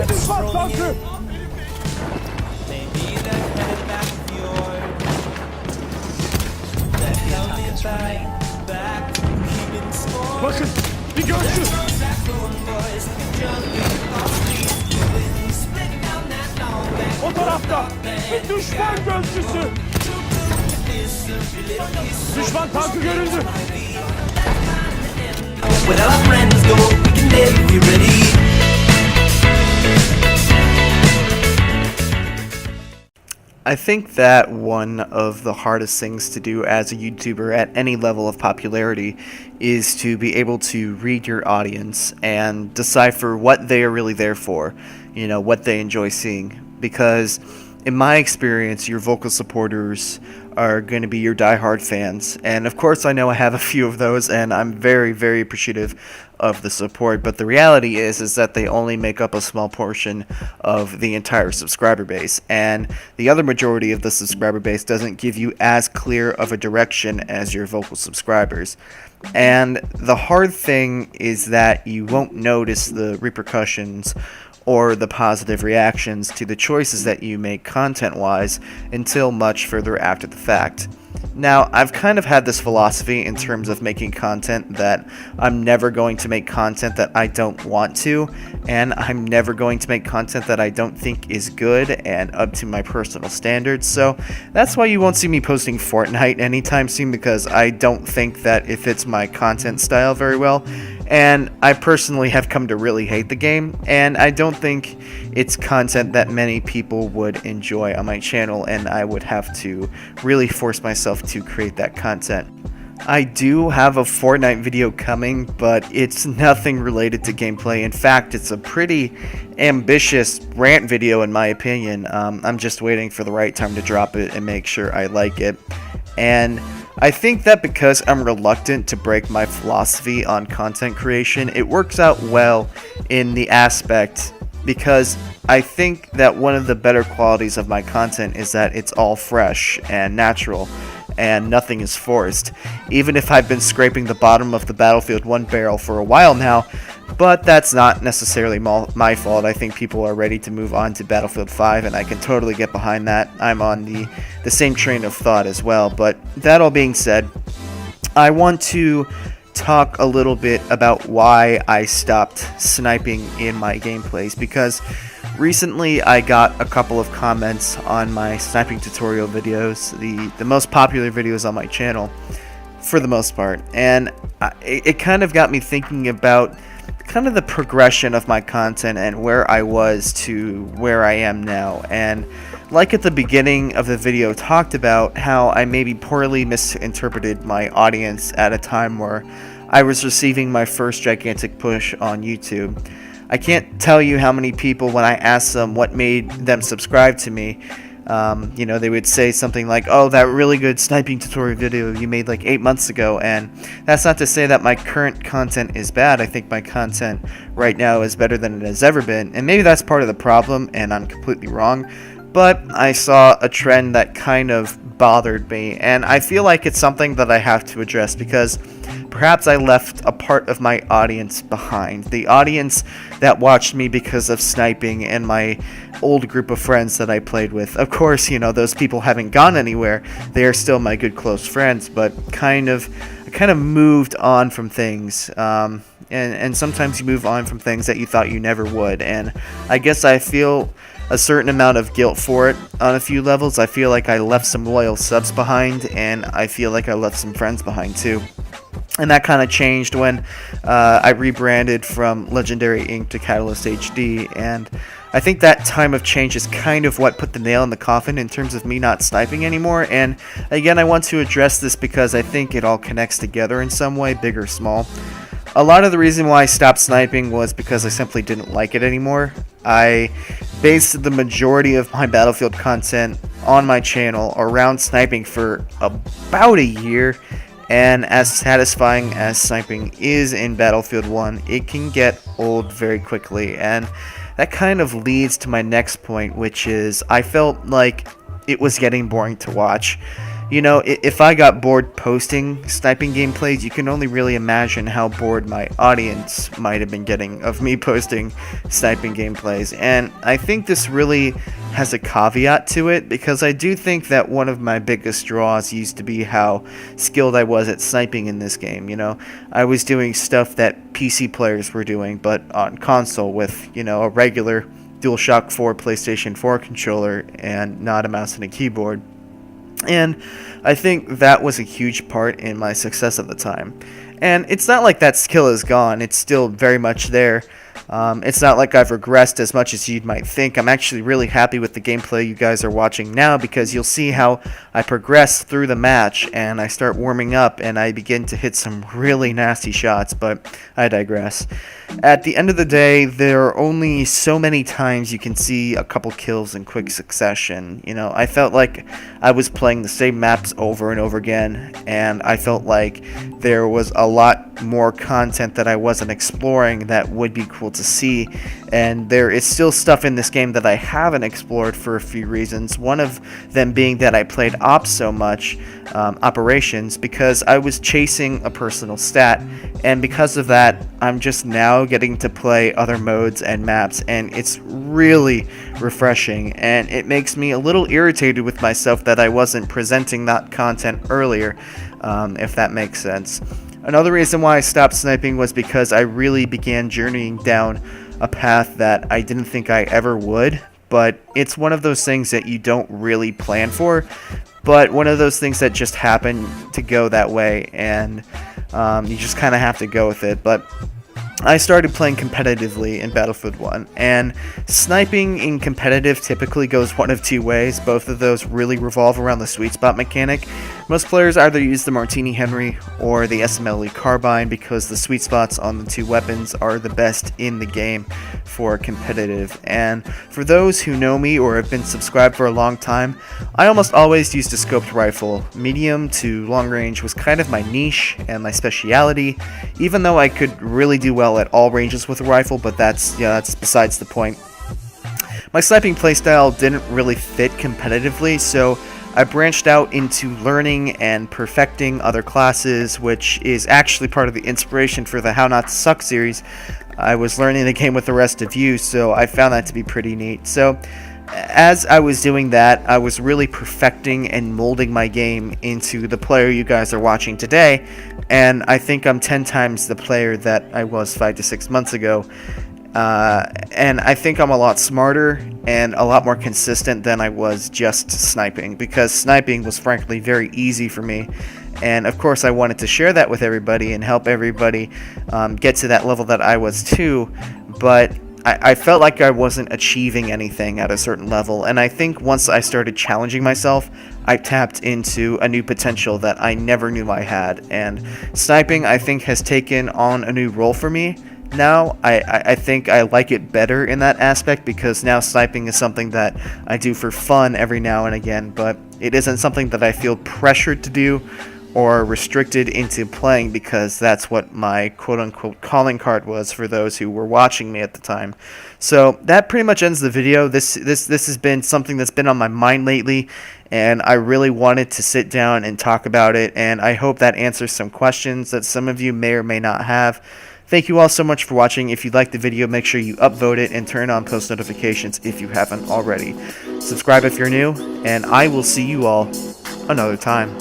Düşman tankı! Bakın, bir gözcü! O tarafta bir düşman gözcüsü! Düşman tankı görüldü! When our friends go, we can never be ready. I think that one of the hardest things to do as a YouTuber at any level of popularity is to be able to read your audience and decipher what they are really there for, you know, what they enjoy seeing. Because in my experience, your vocal supporters are going to be your diehard fans. And of course, I know I have a few of those, and I'm very, very appreciative of the support. But the reality is that they only make up a small portion of the entire subscriber base. And the other majority of the subscriber base doesn't give you as clear of a direction as your vocal subscribers. And the hard thing is that you won't notice the repercussions or the positive reactions to the choices that you make content-wise until much further after the fact. Now, I've kind of had this philosophy in terms of making content that I'm never going to make content that I don't want to, and I'm never going to make content that I don't think is good and up to my personal standards. So that's why you won't see me posting Fortnite anytime soon, because I don't think that it fits my content style very well. And I personally have come to really hate the game, and I don't think it's content that many people would enjoy on my channel, and I would have to really force myself to create that content. I do have a Fortnite video coming, but it's nothing related to gameplay. In fact, it's a pretty ambitious rant video in my opinion. I'm just waiting for the right time to drop it and make sure I like it. And I think that because I'm reluctant to break my philosophy on content creation, it works out well in the aspect because I think that one of the better qualities of my content is that it's all fresh and natural and nothing is forced. Even if I've been scraping the bottom of the Battlefield 1 barrel for a while now, but that's not necessarily my fault. I think people are ready to move on to Battlefield 5, and I can totally get behind that. I'm on the same train of thought as well. But that all being said, I want to talk a little bit about why I stopped sniping in my gameplays, because recently I got a couple of comments on my sniping tutorial videos, the most popular videos on my channel for the most part, and it kind of got me thinking about kind of the progression of my content and where I was to where I am now. And like at the beginning of the video, talked about how I maybe poorly misinterpreted my audience at a time where I was receiving my first gigantic push on YouTube. I can't tell you how many people, when I asked them what made them subscribe to me, you know, they would say something like, oh, that really good sniping tutorial video you made like 8 months ago. And that's not to say that my current content is bad. I think my content right now is better than it has ever been, and maybe that's part of the problem and I'm completely wrong. But I saw a trend that kind of bothered me, and I feel like it's something that I have to address, because perhaps I left a part of my audience behind. The audience that watched me because of sniping and my old group of friends that I played with. Of course, you know, those people haven't gone anywhere. They are still my good close friends, but I kind of moved on from things. And sometimes you move on from things that you thought you never would. And I guess I feel a certain amount of guilt for it on a few levels. I feel like I left some loyal subs behind, and I feel like I left some friends behind too. And that kind of changed when I rebranded from Legendary Inc. to Catalyst HD, and I think that time of change is kind of what put the nail in the coffin in terms of me not sniping anymore. And again, I want to address this because I think it all connects together in some way, big or small. A lot of the reason why I stopped sniping was because I simply didn't like it anymore. I based the majority of my Battlefield content on my channel around sniping for about a year, and as satisfying as sniping is in Battlefield 1, it can get old very quickly. And that kind of leads to my next point, which is I felt like it was getting boring to watch. You know, if I got bored posting sniping gameplays, you can only really imagine how bored my audience might have been getting of me posting sniping gameplays. And I think this really has a caveat to it, because I do think that one of my biggest draws used to be how skilled I was at sniping in this game. You know, I was doing stuff that PC players were doing, but on console with, you know, a regular DualShock 4 PlayStation 4 controller and not a mouse and a keyboard. And I think that was a huge part in my success at the time. And it's not like that skill is gone, it's still very much there. It's not like I've regressed as much as you might think. I'm actually really happy with the gameplay you guys are watching now, because you'll see how I progress through the match and I start warming up and I begin to hit some really nasty shots, but I digress. At the end of the day, there are only so many times you can see a couple kills in quick succession. You know, I felt like I was playing the same maps over and over again, and I felt like there was a lot more content that I wasn't exploring that would be cool to see, and there is still stuff in this game that I haven't explored for a few reasons. One of them being that I played ops so much, operations, because I was chasing a personal stat, and because of that I'm just now getting to play other modes and maps, and it's really refreshing, and it makes me a little irritated with myself that I wasn't presenting that content earlier, if that makes sense. Another reason why I stopped sniping was because I really began journeying down a path that I didn't think I ever would, but it's one of those things that you don't really plan for, but one of those things that just happen to go that way, and you just kind of have to go with it. But I started playing competitively in Battlefield 1, and sniping in competitive typically goes one of two ways. Both of those really revolve around the sweet spot mechanic. Most players either use the Martini Henry or the SMLE carbine, because the sweet spots on the two weapons are the best in the game for competitive. And for those who know me or have been subscribed for a long time, I almost always used a scoped rifle. Medium to long range was kind of my niche and my speciality, even though I could really do well at all ranges with a rifle, but that's besides the point. My sniping playstyle didn't really fit competitively, so I branched out into learning and perfecting other classes, which is actually part of the inspiration for the How Not to Suck series. I was learning the game with the rest of you, so I found that to be pretty neat. So as I was doing that, I was really perfecting and molding my game into the player you guys are watching today, and I think I'm 10 times the player that I was 5 to 6 months ago. And I think I'm a lot smarter and a lot more consistent than I was just sniping, because sniping was frankly very easy for me, and of course I wanted to share that with everybody and help everybody get to that level that I was too, but I felt like I wasn't achieving anything at a certain level, and I think once I started challenging myself, I tapped into a new potential that I never knew I had, and sniping, I think, has taken on a new role for me. Now, I think I like it better in that aspect, because now sniping is something that I do for fun every now and again, but it isn't something that I feel pressured to do or restricted into playing, because that's what my quote-unquote calling card was for those who were watching me at the time. So that pretty much ends the video. This has been something that's been on my mind lately, and I really wanted to sit down and talk about it, and I hope that answers some questions that some of you may or may not have. Thank you all so much for watching. If you liked the video, make sure you upvote it and turn on post notifications if you haven't already. Subscribe if you're new, and I will see you all another time.